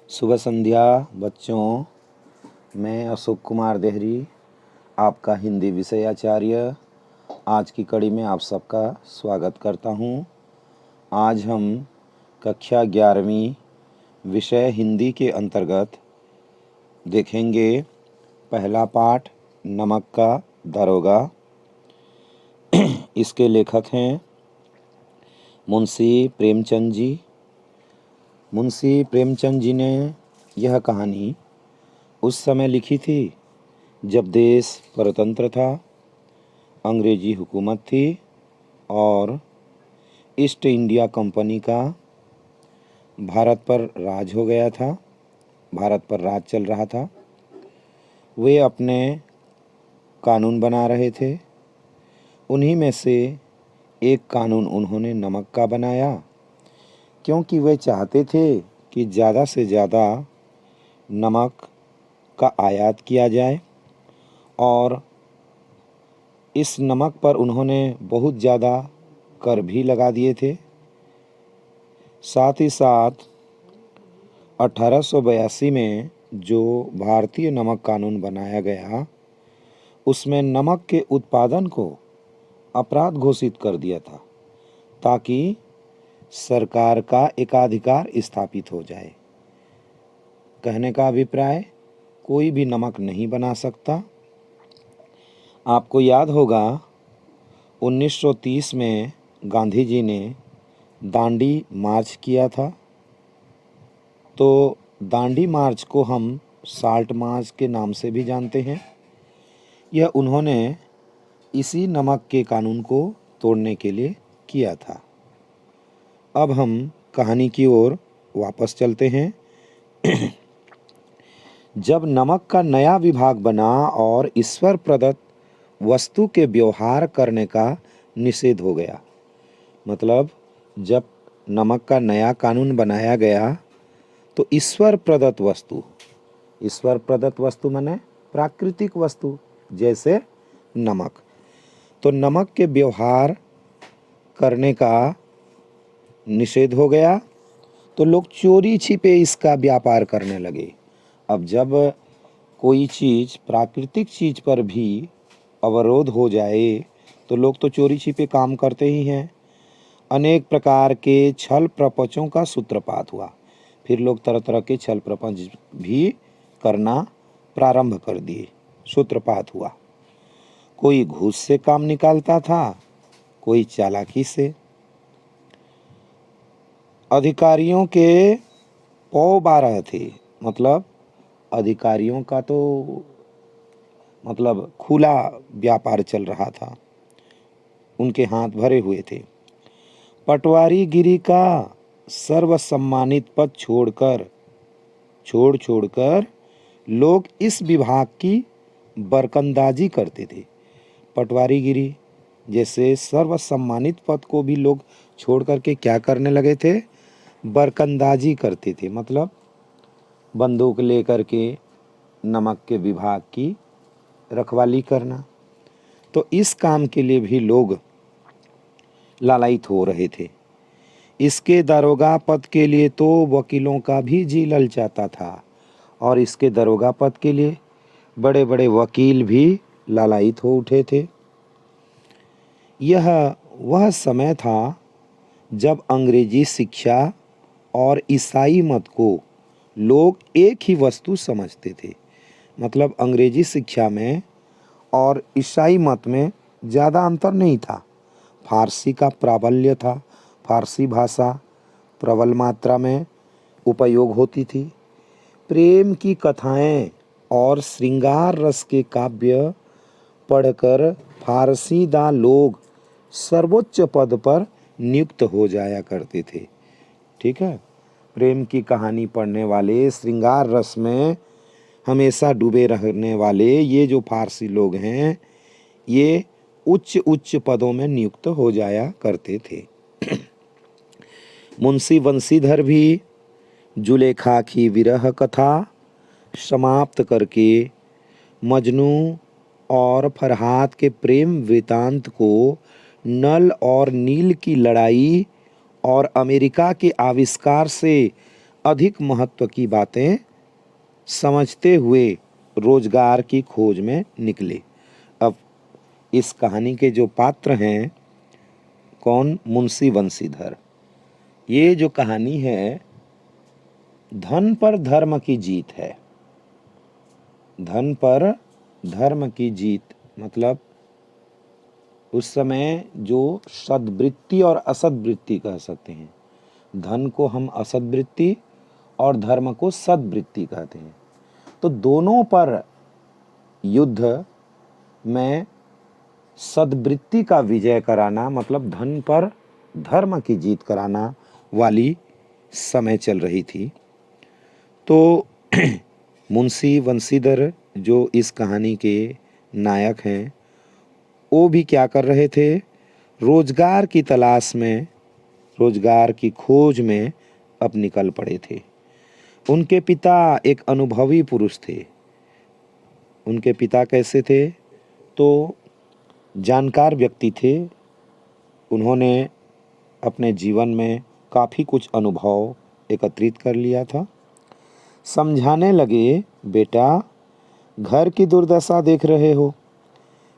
शुभ संध्या बच्चों। मैं अशोक कुमार देहरी, आपका हिंदी विषयाचार्य, आज की कड़ी में आप सबका स्वागत करता हूं। आज हम कक्षा 11वीं विषय हिंदी के अंतर्गत देखेंगे पहला पाठ नमक का दरोगा। इसके लेखक हैं मुंशी प्रेमचंद जी। मुंशी प्रेमचंद जी ने यह कहानी उस समय लिखी थी जब देश परतंत्र था, अंग्रेजी हुकूमत थी और ईस्ट इंडिया कंपनी का भारत पर राज हो गया था, भारत पर राज चल रहा था। वे अपने कानून बना रहे थे। उन्हीं में से एक कानून उन्होंने नमक का बनाया, क्योंकि वे चाहते थे कि ज़्यादा से ज़्यादा नमक का आयात किया जाए और इस नमक पर उन्होंने बहुत ज़्यादा कर भी लगा दिए थे। साथ ही साथ 1882 में जो भारतीय नमक कानून बनाया गया, उसमें नमक के उत्पादन को अपराध घोषित कर दिया था, ताकि सरकार का एकाधिकार स्थापित हो जाए। कहने का अभिप्राय, कोई भी नमक नहीं बना सकता। आपको याद होगा 1930 में गांधी जी ने दांडी मार्च किया था। तो दांडी मार्च को हम साल्ट मार्च के नाम से भी जानते हैं। यह उन्होंने इसी नमक के कानून को तोड़ने के लिए किया था। अब हम कहानी की ओर वापस चलते हैं। जब नमक का नया विभाग बना और ईश्वर प्रदत्त वस्तु के व्यवहार करने का निषेध हो गया, मतलब जब नमक का नया कानून बनाया गया तो ईश्वर प्रदत्त वस्तु माने प्राकृतिक वस्तु जैसे नमक, तो नमक के व्यवहार करने का निषेध हो गया। तो लोग चोरी छिपे इसका व्यापार करने लगे। अब जब कोई चीज़, प्राकृतिक चीज़ पर भी अवरोध हो जाए तो लोग तो चोरी छिपे काम करते ही हैं। अनेक प्रकार के छल प्रपंचों का सूत्रपात हुआ। फिर लोग तरह तरह के छल प्रपंच भी करना प्रारंभ कर दिए। सूत्रपात हुआ। कोई घूस से काम निकालता था, कोई चालाकी से। अधिकारियों के पौ 12 थे, मतलब अधिकारियों का तो मतलब खुला व्यापार चल रहा था, उनके हाथ भरे हुए थे। पटवारी गिरी का सर्वसम्मानित पद छोड़कर लोग इस विभाग की बरकंदाजी करते थे। पटवारी गिरी जैसे सर्वसम्मानित पद को भी लोग छोड़ करके क्या करने लगे थे? बरकंदाजी करते थे, मतलब बंदूक लेकर के नमक के विभाग की रखवाली करना। तो इस काम के लिए भी लोग लालायित हो रहे थे। इसके दारोगा पद के लिए तो वकीलों का भी जी ललचाता था, और इसके दारोगा पद के लिए बड़े बड़े वकील भी लालायित हो उठे थे। यह वह समय था जब अंग्रेजी शिक्षा और ईसाई मत को लोग एक ही वस्तु समझते थे। मतलब अंग्रेजी शिक्षा में और ईसाई मत में ज़्यादा अंतर नहीं था। फारसी का प्राबल्य था, फारसी भाषा प्रबल मात्रा में उपयोग होती थी। प्रेम की कथाएं और श्रृंगार रस के काव्य पढ़कर फारसीदा लोग सर्वोच्च पद पर नियुक्त हो जाया करते थे। ठीक है, प्रेम की कहानी पढ़ने वाले, श्रृंगार रस में हमेशा डूबे रहने वाले ये जो फारसी लोग हैं, ये उच्च उच्च पदों में नियुक्त हो जाया करते थे। मुंशी बंशीधर भी जुलेखा की विरह कथा समाप्त करके मजनू और फरहाद के प्रेम वृतांत को, नल और नील की लड़ाई और अमेरिका के आविष्कार से अधिक महत्व की बातें समझते हुए रोजगार की खोज में निकले। अब इस कहानी के जो पात्र हैं, कौन? मुंशी बंशीधर। ये जो कहानी है, धन पर धर्म की जीत है। धन पर धर्म की जीत मतलब उस समय जो सद्वृत्ति और असद्वृत्ति कह सकते हैं। धन को हम असद्वृत्ति और धर्म को सद्वृत्ति कहते हैं। तो दोनों पर युद्ध में सद्वृत्ति का विजय कराना मतलब धन पर धर्म की जीत कराना वाली समय चल रही थी। तो मुंशी बंशीधर जो इस कहानी के नायक हैं, वो भी क्या कर रहे थे? रोजगार की तलाश में, रोजगार की खोज में अब निकल पड़े थे। उनके पिता एक अनुभवी पुरुष थे। उनके पिता कैसे थे? तो जानकार व्यक्ति थे। उन्होंने अपने जीवन में काफ़ी कुछ अनुभव एकत्रित कर लिया था। समझाने लगे, बेटा घर की दुर्दशा देख रहे हो,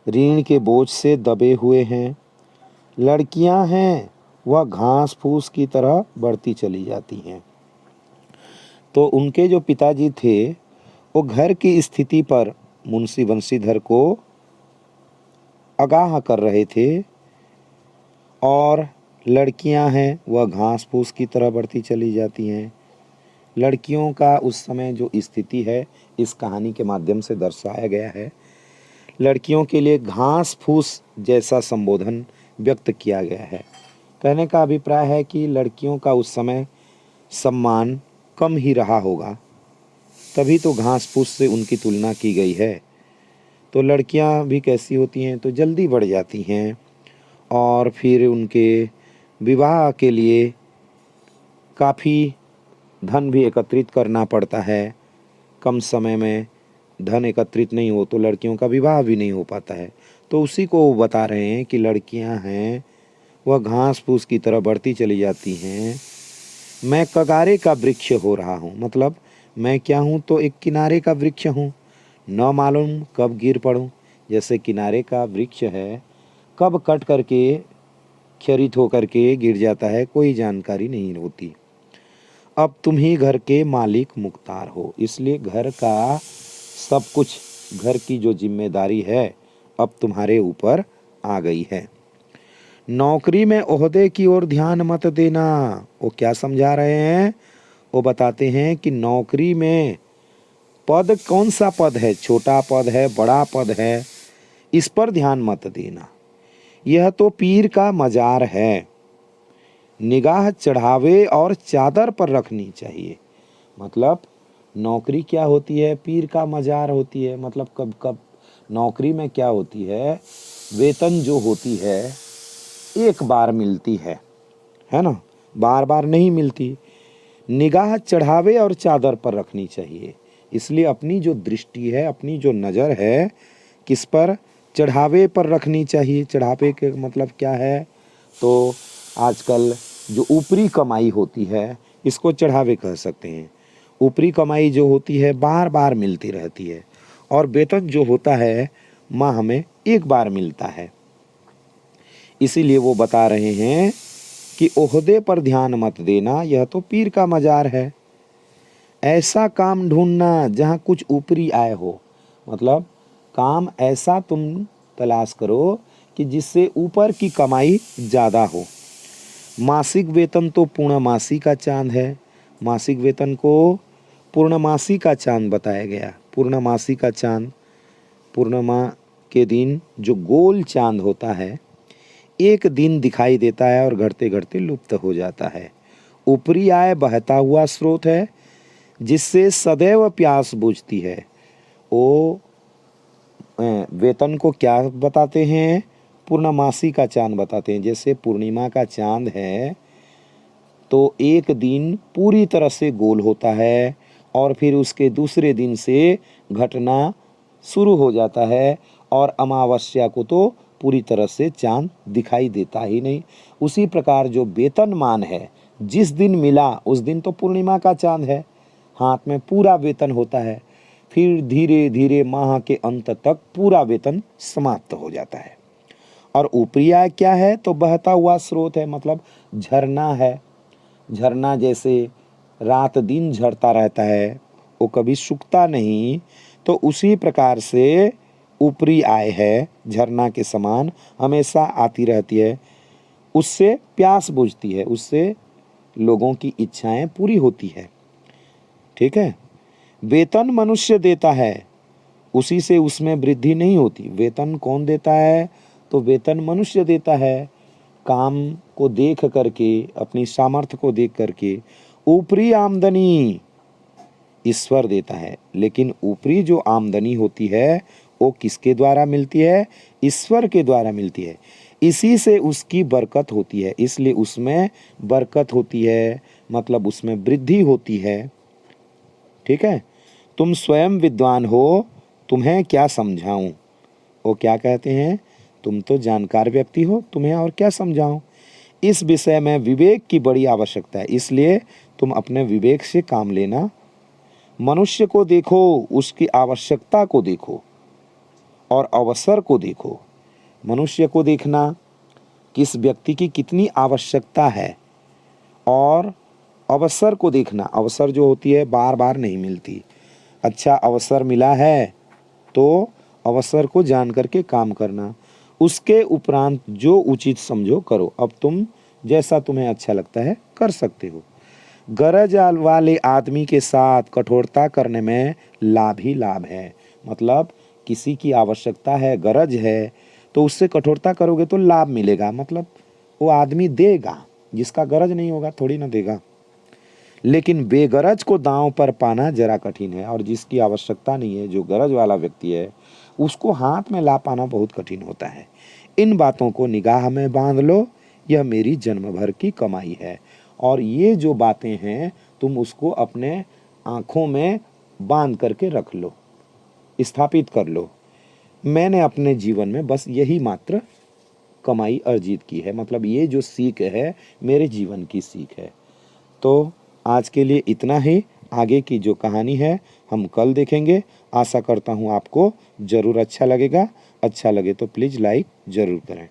ऋण के बोझ से दबे हुए हैं। लड़कियां हैं वह घास फूस की तरह बढ़ती चली जाती हैं। तो उनके जो पिताजी थे वो घर की स्थिति पर मुंशी बंशीधर को आगाह कर रहे थे। और लड़कियां हैं वह घास फूस की तरह बढ़ती चली जाती हैं। लड़कियों का उस समय जो स्थिति है इस कहानी के माध्यम से दर्शाया गया है। लड़कियों के लिए घास फूस जैसा संबोधन व्यक्त किया गया है। कहने का अभिप्राय है कि लड़कियों का उस समय सम्मान कम ही रहा होगा, तभी तो घास फूस से उनकी तुलना की गई है। तो लड़कियां भी कैसी होती हैं? तो जल्दी बढ़ जाती हैं और फिर उनके विवाह के लिए काफ़ी धन भी एकत्रित करना पड़ता है। कम समय में धन एकत्रित नहीं हो तो लड़कियों का विवाह भी नहीं हो पाता है। तो उसी को वो बता रहे हैं कि लड़कियां हैं वह घास फूस की तरह बढ़ती चली जाती हैं। मैं कगारे का वृक्ष हो रहा हूँ, मतलब मैं क्या हूँ? तो एक किनारे का वृक्ष हूँ, न मालूम कब गिर पड़ूँ। जैसे किनारे का वृक्ष है, कब कट करके क्षरित होकर के गिर जाता है कोई जानकारी नहीं होती। अब तुम ही घर के मालिक मुख्तार हो, इसलिए घर का सब कुछ, घर की जो जिम्मेदारी है अब तुम्हारे ऊपर आ गई है। नौकरी में ओहदे की ओर ध्यान मत देना। वो क्या समझा रहे हैं? वो बताते हैं कि नौकरी में पद कौन सा पद है, छोटा पद है, बड़ा पद है, इस पर ध्यान मत देना। यह तो पीर का मजार है, निगाह चढ़ावे और चादर पर रखनी चाहिए। मतलब नौकरी क्या होती है? पीर का मजार होती है। मतलब कब कब नौकरी में क्या होती है? वेतन जो होती है एक बार मिलती है ना, बार बार नहीं मिलती। निगाह चढ़ावे और चादर पर रखनी चाहिए। इसलिए अपनी जो दृष्टि है, अपनी जो नज़र है, किस पर? चढ़ावे पर रखनी चाहिए। चढ़ावे के मतलब क्या है? तो आजकल जो ऊपरी कमाई होती है इसको चढ़ावे कह सकते हैं। ऊपरी कमाई जो होती है बार बार मिलती रहती है और वेतन जो होता है माह में एक बार मिलता है। इसीलिए वो बता रहे हैं कि ओहदे पर ध्यान मत देना, यह तो पीर का मजार है। ऐसा काम ढूंढना जहाँ कुछ ऊपरी आय हो, मतलब काम ऐसा तुम तलाश करो कि जिससे ऊपर की कमाई ज़्यादा हो। मासिक वेतन तो पूर्णमासी का चांद है। मासिक वेतन को पूर्णमासी का चांद बताया गया। पूर्णमासी का चांद, पूर्णिमा के दिन जो गोल चांद होता है एक दिन दिखाई देता है और घटते घटते लुप्त हो जाता है। ऊपरी आय बहता हुआ स्रोत है जिससे सदैव प्यास बुझती है। वो वेतन को क्या बताते हैं? पूर्णमासी का चांद बताते हैं। जैसे पूर्णिमा का चांद है तो एक दिन पूरी तरह से गोल होता है और फिर उसके दूसरे दिन से घटना शुरू हो जाता है और अमावस्या को तो पूरी तरह से चांद दिखाई देता ही नहीं। उसी प्रकार जो वेतनमान है, जिस दिन मिला उस दिन तो पूर्णिमा का चांद है, हाथ में पूरा वेतन होता है। फिर धीरे धीरे माह के अंत तक पूरा वेतन समाप्त हो जाता है। और ऊपरी आय क्या है? तो बहता हुआ स्रोत है, मतलब झरना है। झरना जैसे रात दिन झरता रहता है, वो कभी सूखता नहीं, तो उसी प्रकार से ऊपरी आय है, झरना के समान हमेशा आती रहती है। उससे प्यास बुझती है, उससे लोगों की इच्छाएं पूरी होती है। ठीक है। वेतन मनुष्य देता है, उसी से उसमें वृद्धि नहीं होती। वेतन कौन देता है? तो वेतन मनुष्य देता है, काम को देख करके, अपनी सामर्थ्य को देख करके। ऊपरी आमदनी ईश्वर देता है, लेकिन ऊपरी जो आमदनी होती है वो किसके द्वारा मिलती है? ईश्वर के द्वारा मिलती है। इसी से उसकी बरकत होती है, इसलिए उसमें बरकत होती है, मतलब उसमें वृद्धि होती है। ठीक है। तुम स्वयं विद्वान हो, तुम्हें क्या समझाऊं? वो क्या कहते हैं? तुम तो जानकार व्यक्ति हो, तुम्हें और क्या समझाऊं? इस विषय में विवेक की बड़ी आवश्यकता है, इसलिए तुम अपने विवेक से काम लेना। मनुष्य को देखो, उसकी आवश्यकता को देखो और अवसर को देखो। मनुष्य को देखना, किस व्यक्ति की कितनी आवश्यकता है, और अवसर को देखना। अवसर जो होती है बार बार नहीं मिलती। अच्छा अवसर मिला है तो अवसर को जान करके काम करना। उसके उपरांत जो उचित समझो करो। अब तुम जैसा तुम्हें अच्छा लगता है कर सकते हो। गरज वाले आदमी के साथ कठोरता करने में लाभ ही लाभ है। मतलब किसी की आवश्यकता है, गरज है, तो उससे कठोरता करोगे तो लाभ मिलेगा, मतलब वो आदमी देगा। जिसका गरज नहीं होगा थोड़ी ना देगा। लेकिन बेगरज को दांव पर पाना जरा कठिन है, और जिसकी आवश्यकता नहीं है, जो गरज वाला व्यक्ति है, उसको हाथ में ला पाना बहुत कठिन होता है। इन बातों को निगाह में बांध लो, यह मेरी जन्म भर की कमाई है। और ये जो बातें हैं तुम उसको अपने आँखों में बांध करके रख लो, स्थापित कर लो। मैंने अपने जीवन में बस यही मात्र कमाई अर्जित की है, मतलब ये जो सीख है मेरे जीवन की सीख है। तो आज के लिए इतना ही। आगे की जो कहानी है हम कल देखेंगे। आशा करता हूँ आपको ज़रूर अच्छा लगेगा। अच्छा लगे तो प्लीज़ लाइक ज़रूर करें।